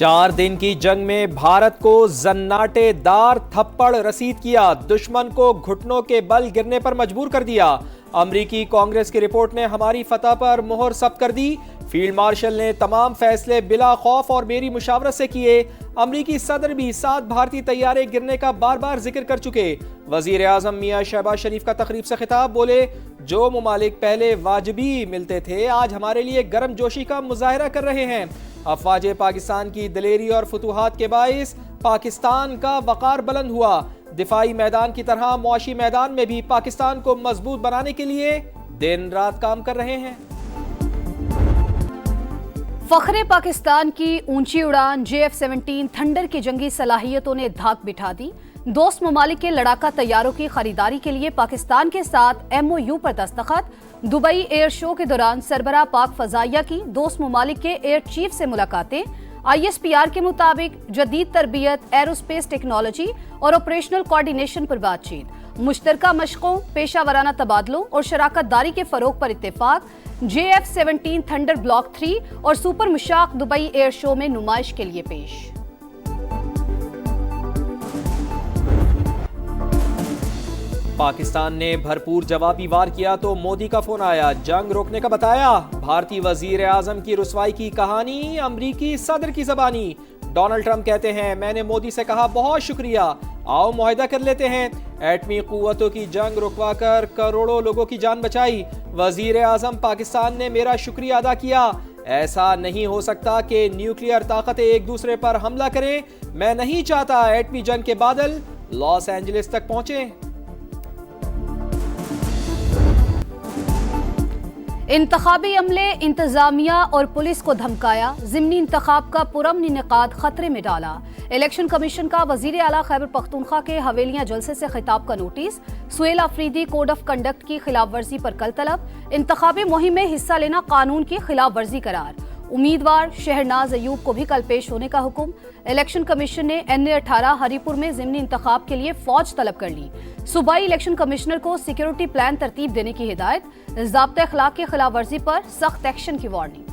4 दिन की जंग में भारत को जन्नाटे दार थप्पड़ रसीद किया, दुश्मन को घुटनों के बल गिरने पर मजबूर कर दिया। अमरीकी कांग्रेस की रिपोर्ट ने हमारी फतह पर मोहर सब्त कर दी। फील्ड मार्शल ने तमाम फैसले बिला खौफ और मेरी मुशावरत से किए। अमरीकी सदर भी 7 भारतीय तैयारे गिरने का बार बार जिक्र कर चुके। वजीर आजम मियां शहबाज शरीफ का तकरीब से खिताब, बोले जो मुमालिक पहले वाजिबी मिलते थे आज हमारे लिए गर्म जोशी का मुजाहरा कर रहे हैं। अफवाज पाकिस्तान की दलेरी और फतूहात के बाइस पाकिस्तान का वकार बुलंद हुआ। दिफाई मैदान की तरह मुआशी मैदान में भी पाकिस्तान को मजबूत बनाने के लिए दिन रात काम कर रहे हैं। फख्रे पाकिस्तान की ऊंची उड़ान JF-17 थंडर की जंगी सलाहियतों ने धाक बिठा दी। दोस्त ममालिक के लड़ाका तैयारों की खरीदारी के लिए पाकिस्तान के साथ MOU पर दस्तखत। दुबई एयर शो के दौरान सरबराह पाक फजाइया की दोस्त ममालिक के एयर चीफ से मुलाकातें। ISPR के मुताबिक जदीद तरबियत, एरोस्पेस टेक्नोलॉजी और ऑपरेशनल कोऑर्डिनेशन पर बातचीत। मुश्तरका मशकों, पेशा वराना तबादलों और शराकत दारी के फरोग पर इत्तेफाक। JF-17 थंडर ब्लॉक 3 और सुपर मुशाक दुबई एयर शो में नुमाइश के लिए पेश। पाकिस्तान ने भरपूर जवाबी वार किया तो मोदी का फोन आया, जंग रोकने का बताया। भारतीय वजीर आजम की रुसवाई की कहानी अमरीकी सदर की जबानी। डोनाल्ड ट्रंप कहते हैं मैंने मोदी से कहा बहुत शुक्रिया, आओ मुआहिदा कर लेते हैं। एटमी कुव्वतों की जंग रुकवा कर करोड़ों लोगों की जान बचाई। वजीर आजम पाकिस्तान ने मेरा शुक्रिया अदा किया। ऐसा नहीं हो सकता कि न्यूक्लियर ताकतें एक दूसरे पर हमला करें। मैं नहीं चाहता एटमी जंग के बादल लॉस एंजलिस तक पहुंचे। इंतखाबी अमले, इंतजामिया और पुलिस को धमकाया, ज़िमनी इंतखाब का पुरअमन इनेकाद खतरे में डाला। इलेक्शन कमीशन का वजीर आला खैबर पख्तूनख्वा के हवेलियां जलसे से खिताब का नोटिस। Sohail Afridi code of conduct की खिलाफ वर्जी पर कल तलब। इंतखाबी मुहिम में हिस्सा लेना कानून की खिलाफ वर्जी करार। उम्मीदवार शहरनाज अयूब को भी कल पेश होने का हुक्म। इलेक्शन कमीशन ने NA-18 हरीपुर में ज़िमनी इंतखाब के लिए फौज तलब कर ली। सूबाई इलेक्शन कमिश्नर को सिक्योरिटी प्लान तरतीब देने की हिदायत। ज़ाब्ता अखलाक की खिलाफ वर्जी पर सख्त एक्शन की वार्निंग।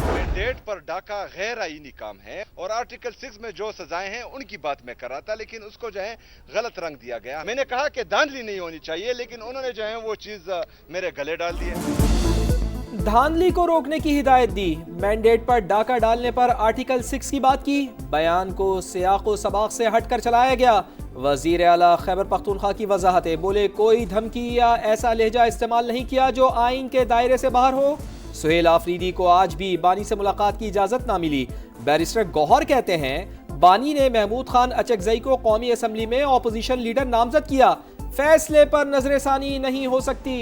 मैंडेट पर डाका गैर आईनी काम है और आर्टिकल 6 में जो सजाएं हैं उनकी बात मैं कर रहा था, लेकिन उसको जो है गलत रंग दिया गया। मैंने कहा कि धांधली नहीं होनी चाहिए, लेकिन उन्होंने जो है वो चीज मेरे गले डाल दी है। धांधली को रोकने की हिदायत दी, मैंडेट पर डाका डालने पर आर्टिकल 6 की बात की। बयान को सियाको सबाक से हटकर चलाया गया। वजीर आला खैबर पख्तूनख्वा की वजाहतें, बोले कोई धमकी या ऐसा लहजा इस्तेमाल नहीं किया जो आइन के दायरे से बाहर हो। सुहेल आफरीदी को आज भी बानी से मुलाकात की इजाजत ना मिली। बैरिस्टर गौहर कहते हैं बानी ने महमूद खान अचकजई को कौमी असम्बली में ऑपोजिशन लीडर नामजद किया, फैसले पर नजरसानी नहीं हो सकती।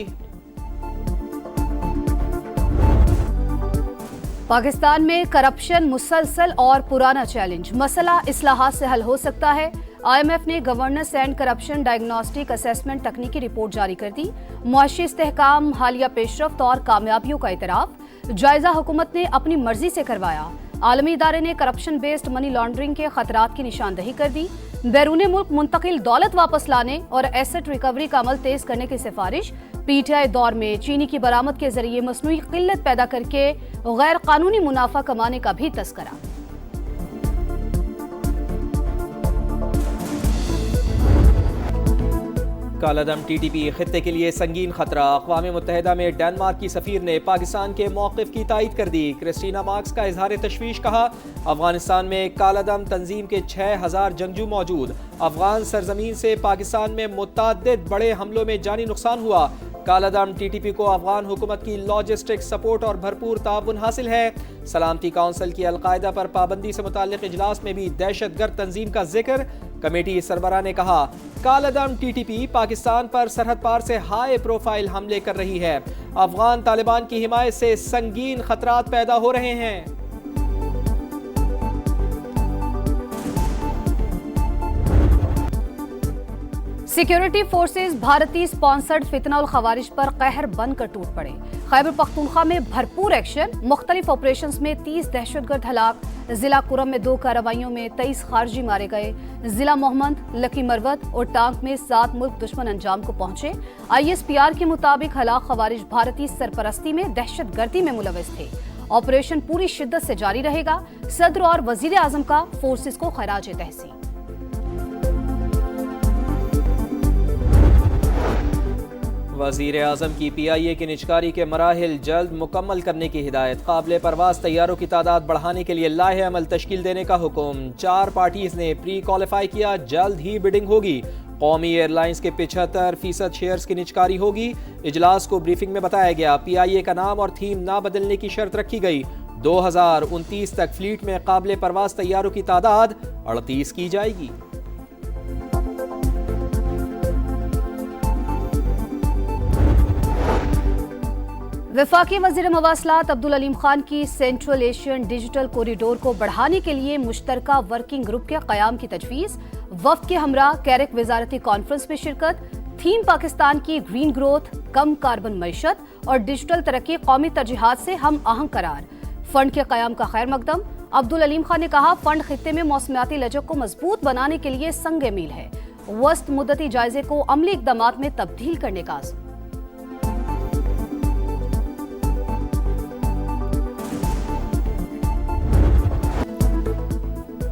पाकिस्तान में करप्शन मुसलसल और पुराना चैलेंज, मसला इस्लाहात से हल हो सकता है। IMF ने governance and corruption diagnostic assessment तकनीकी रिपोर्ट जारी कर दी। मुआशी इस्तेहकाम, हालिया पेशरफ्त और कामयाबियों का इतराफ। जायजा हुकूमत ने अपनी मर्जी से करवाया। आलमी इदारे ने करप्शन बेस्ड मनी लॉन्ड्रिंग के खतरात की निशानदही कर दी। बैरून मुल्क मुंतकिल दौलत वापस लाने और एसेट रिकवरी का अमल तेज करने की सिफारिश। PTI दौर में चीनी की बरामद के जरिए मसनूई किल्लत पैदा करके गैर कानूनी मुनाफा कमाने का भी तस्करा। कालादम TTP खित्ते के लिए संगीन खतरा। अक़वाम मुत्तहिदा में डेनमार्क की सफीर ने पाकिस्तान के मौक़िफ़ की तायीद कर दी। क्रिस्टीना मार्क्स का इजहार तशवीश, कहा अफगानिस्तान में कालादम तंजीम के 6000 जंगजू मौजूद। अफगान सरजमीन से पाकिस्तान में मुतअद्दिद बड़े हमलों में जानी नुकसान हुआ। कालादम TTP को अफगान हुकूमत की लॉजिस्टिक सपोर्ट और भरपूर ताउन हासिल है। सलामती काउंसिल की अलकायदा पर पाबंदी से मुताल्लिक़ इजलास में भी दहशतगर्द तंजीम का जिक्र। कमेटी सरबराह ने कहा कालादम TTP पाकिस्तान पर सरहद पार से हाई प्रोफाइल हमले कर रही है। अफगान तालिबान की हिमायत से संगीन खतरात पैदा हो रहे हैं। सिक्योरिटी फोर्सेस भारतीय स्पॉन्सर्ड फितना और खवारिज पर कहर बनकर टूट पड़े। खैबर पख्तूनख्वा में भरपूर एक्शन, मुख्तलिफ ऑपरेशंस में 30 दहशतगर्द हलाक। जिला कुरम में 2 कार्रवाइयों में 23 खारजी मारे गए। जिला मोहम्मद, लकी मरवत और टांक में 7 मुल्क दुश्मन अंजाम को पहुंचे। ISPR के मुताबिक हलाक खवारिज भारतीय सरपरस्ती में दहशतगर्दी में मुलविस थे। ऑपरेशन पूरी शिद्दत से जारी रहेगा। सदर और वजीर आजम का फोर्सेस को खराज तहसीन। वज़ीर आज़म की PIA की निजकारी के मराहिल जल्द मुकम्मल करने की हिदायत। काबिले परवाज तैयारों की तादाद बढ़ाने के लिए लाहे अमल तश्कील देने का हुक्म। 4 पार्टीज ने प्री क्वालिफाई किया, जल्द ही बिडिंग होगी। कौमी एयरलाइंस के 75% शेयर्स की निजकारी होगी। इजलास को ब्रीफिंग में बताया गया, PIA का नाम और थीम ना बदलने की शर्त रखी गई। 2029 तक फ्लीट में काबिले परवाज तैयारों की तादाद 38 की जाएगी। वफाकी वज़ीर मवासलात अब्दुल अलीम खान की सेंट्रल एशियन डिजिटल कॉरिडोर को बढ़ाने के लिए मुश्तरका वर्किंग ग्रुप के क़याम की तजवीज़। वफ़द के हमरा कैरिक वज़ारती कॉन्फ्रेंस में शिरकत। थीम पाकिस्तान की ग्रीन ग्रोथ, कम कार्बन मईशत और डिजिटल तरक्की कौमी तरजीहात से हम आहंग करार। फंड के क़याम का खैर मकदम। अब्दुल अलीम खान ने कहा, फंड खित्ते में मौसमियाती लचक को मजबूत बनाने के लिए संग मील है। वस्त मुद्दती जायजे को अमली इक़दामात में तब्दील करने का आज़म।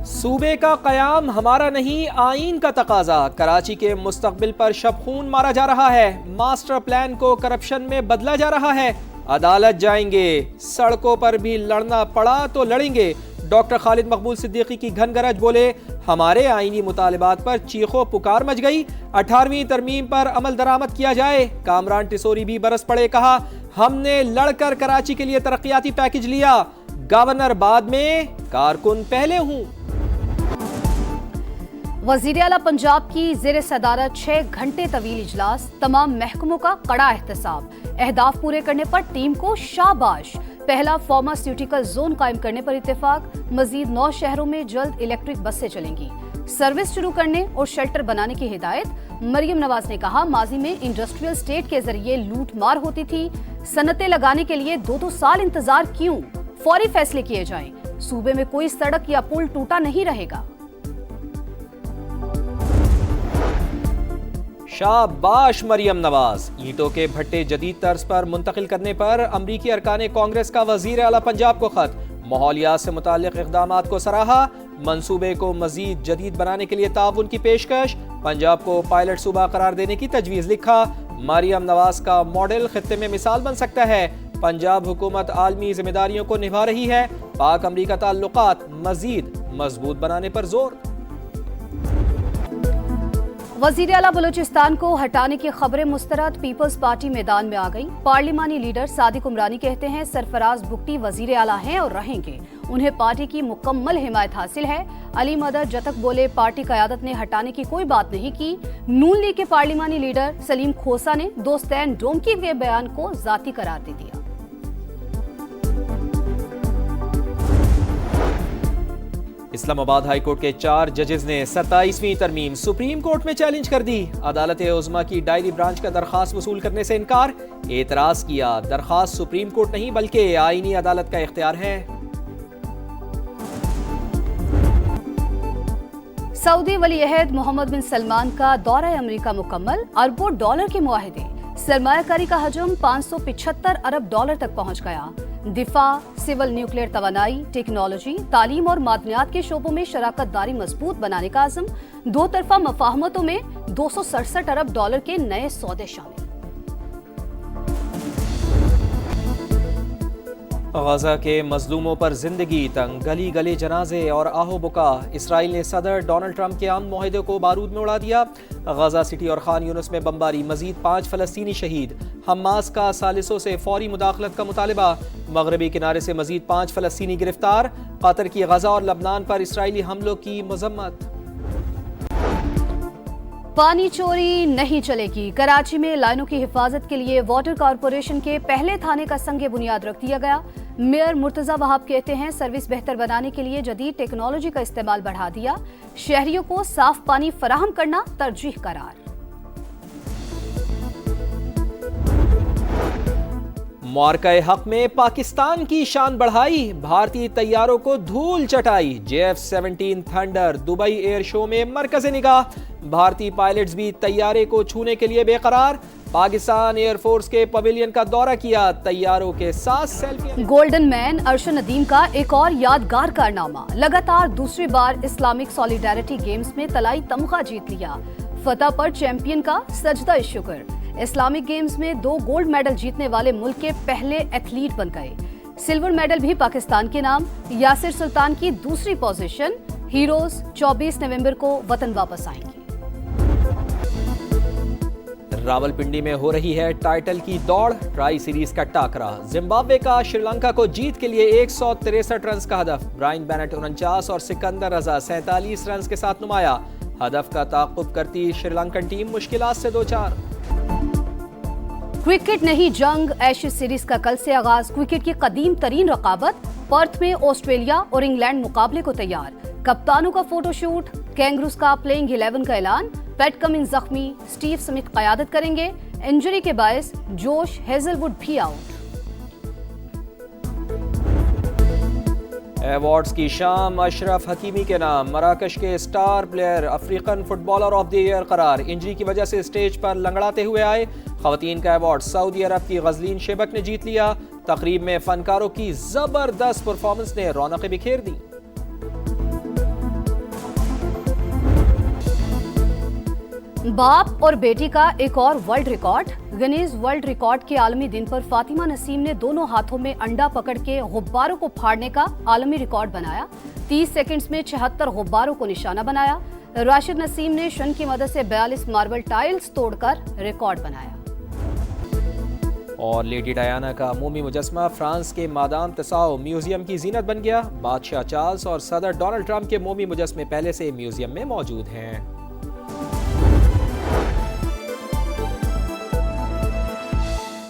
सूबे का कयाम हमारा नहीं, आईन का तकाजा। कराची के मुस्तकबिल पर शबखून मारा जा रहा है। मास्टर प्लान को करप्शन में बदला जा रहा है। अदालत जाएंगे, सड़कों पर भी लड़ना पड़ा तो लड़ेंगे। डॉक्टर खालिद मकबूल सिद्दीकी की घनगरज, बोले हमारे आईनी मुतालिबात पर चीखो पुकार मच गई। 18वीं तरमीम पर अमल दरामद किया जाए। कामरान टिसोरी भी बरस पड़े, कहा हमने लड़कर कराची के लिए तरक्याती पैकेज लिया। गवर्नर बाद में, कारकुन पहले हूँ। वज़ीर आला पंजाब की ज़ेर सदारत 6 घंटे तवील इजलास। तमाम महकमों का कड़ा एहतसाब। अहदाफ पूरे करने पर टीम को शाबाश। पहला फार्मास्यूटिकल जोन कायम करने पर इत्तेफाक। मजीद 9 शहरों में जल्द इलेक्ट्रिक बसें चलेंगी। सर्विस शुरू करने और शेल्टर बनाने की हिदायत। मरियम नवाज ने कहा, माजी में इंडस्ट्रियल स्टेट के जरिए लूट मार होती थी। सनतें लगाने के लिए 2-2 साल इंतजार क्यों? फौरी फैसले किए जाएं। सूबे में कोई सड़क या पुल टूटा नहीं रहेगा। शाबाश मरियम नवाज। ईंटों के भट्टे जदीद तर्ज पर मुंतकिल करने पर अमरीकी अरकान कांग्रेस का वजीर आला पंजाब को खत। माहौलियात से मुताल्लिक इक़दामात को सराहा। मंसूबे को मजीद जदीद बनाने के लिए ताउन की पेशकश। पंजाब को पायलट सूबा करार देने की तजवीज़। लिखा, मरियम नवाज का मॉडल खित्ते में मिसाल बन सकता है। पंजाब हुकूमत आलमी जिम्मेदारियों को निभा रही है। पाक अमरीका ताल्लुकात मजीद मजबूत बनाने पर जोर। वज़ीर आला बलूचिस्तान को हटाने की खबरें मुस्तरद। पीपल्स पार्टी मैदान में आ गई। पार्लिमानी लीडर सादिक उमरानी कहते हैं, सरफराज बुगटी वज़ीर आला हैं और रहेंगे। उन्हें पार्टी की मुकम्मल हिमायत हासिल है। अली मदद जतक बोले, पार्टी क़यादत ने हटाने की कोई बात नहीं की। नून लीग के पार्लिमानी लीडर सलीम खोसा ने दोस्तैन डोमकी के बयान को ज़ाती करार दे दिया। इस्लामाबाद हाई कोर्ट के 4 जजेस ने 27वीं तरमीम सुप्रीम कोर्ट में चैलेंज कर दी। अदालत उज़्मा की डायरी ब्रांच का दरखास्त वसूल करने से इनकार। एतराज किया, दरखास्त सुप्रीम कोर्ट नहीं बल्कि आईनी अदालत का इख्तियार है। सऊदी वली अहद मोहम्मद बिन सलमान का दौरा अमेरिका मुकम्मल। अरबों डॉलर के मुआहदे। सरमायाकारी का हजम 575 अरब डॉलर तक पहुंच गया। दिफा, सिविल न्यूक्लियर तवानाई, टेक्नोलॉजी, तालीम और मादनियात के शोबों में शराकत दारी मजबूत बनाने का आज़म। 2 तरफा मफाहमतों में 267 अरब डॉलर के नए सौदे शामिल। गजा के मजलूमों पर जिंदगी तंग, गली गली जनाजे और आहो बुका। इसराइल ने सदर डोनाल्ड ट्रंप के अमन मुआहदे को बारूद में उड़ा दिया। गजा सिटी और खान यूनुस में बमबारी, मजीद 5 फलस्तीनी शहीद। हमास का सालिसों से फौरी मुदाखलत का मुतालिबा। मगरबी किनारे से मजीद 5 फलस्तीनी गिरफ्तार। कतर की गजा और लबनान पर इसराइली हमलों की मजम्मत। पानी चोरी नहीं चलेगी। कराची में लाइनों की हिफाजत के लिए वाटर कॉरपोरेशन के पहले थाने का संग बुनियाद रख दिया गया। मेयर मुर्तजा वहाब कहते हैं, सर्विस बेहतर बनाने के लिए जदीद टेक्नोलॉजी का इस्तेमाल बढ़ा दिया। शहरियों को साफ पानी फराहम करना तरजीह करार। معرکہ حق میں پاکستان کی شان بڑھائی، بھارتی طیاروں کو دھول چٹائی، JF-17 تھنڈر دبئی ایئر شو میں مرکز نگاہ، بھارتی پائلٹس بھی طیارے کو چھونے کے لیے بے قرار، پاکستان ایئر فورس کے پویلین کا دورہ کیا، طیاروں کے ساتھ سیلفی۔ گولڈن مین ارشد ندیم کا ایک اور یادگار کارنامہ، لگاتار دوسری بار اسلامک سولیڈیرٹی گیمز میں طلائی تمغہ جیت لیا، فتح پر چیمپئن کا سجدہ شکر، اسلامک گیمز میں 2 گولڈ میڈل جیتنے والے ملک کے پہلے ایتھلیٹ بن گئے، سلور میڈل بھی پاکستان کے نام، یاسر سلطان کی دوسری پوزیشن، ہیروز 24 نومبر کو وطن واپس آئیں گے۔ راولپنڈی میں ہو رہی ہے ٹائٹل کی دوڑ، ٹرائی سیریز کا ٹاکرا، زمبابوے کا شری لنکا کو جیت کے لیے 163 رنز کا ہدف، برائن بینٹ 49 اور سکندر رضا 47 رنز کے ساتھ نمایاں، ہدف کا تعاقب کرتی شری لنکن ٹیم مشکلات سے دوچار۔ کرکٹ نہیں جنگ، ایشز سیریز کا کل سے آغاز، کرکٹ کی قدیم ترین رقابت، پرتھ میں آسٹریلیا اور انگلینڈ مقابلے کو تیار، کپتانوں کا فوٹو شوٹ، کینگروز کا پلینگ 11 کا اعلان، پیٹ کمنز زخمی، سٹیو سمتھ قیادت کریں گے، انجری کے باعث جوش ہیزل ووڈ بھی آؤٹ۔ ایوارڈز کی شام، اشرف حکیمی کے نام، مراکش کے star player African footballer of the year قرار، انجری کی وجہ سے سٹیج پر لنگڑاتے ہوئے آئے، خواتین کا ایوارڈ سعودی عرب کی غزلین شیبک نے جیت لیا، تقریب میں فنکاروں کی زبردست پرفارمنس نے رونقیں بکھیر دی۔ باپ اور بیٹی کا ایک اور world record, Guinness world record کے عالمی دن پر فاطمہ نسیم نے دونوں ہاتھوں میں انڈا پکڑ کے غباروں کو پھاڑنے کا عالمی ریکارڈ بنایا، 30 سیکنڈز میں 76 غباروں کو نشانہ بنایا، راشد نسیم نے شن کی مدد سے 42 ماربل ٹائلز توڑ کر ریکارڈ بنایا۔ اور لیڈی ڈیانا کا مومی مجسمہ فرانس کے مادام تساؤ میوزیم کی زینت بن گیا، بادشاہ چارلز اور صدر ڈونلڈ ٹرمپ کے مومی مجسمے پہلے سے میوزیم میں موجود ہیں۔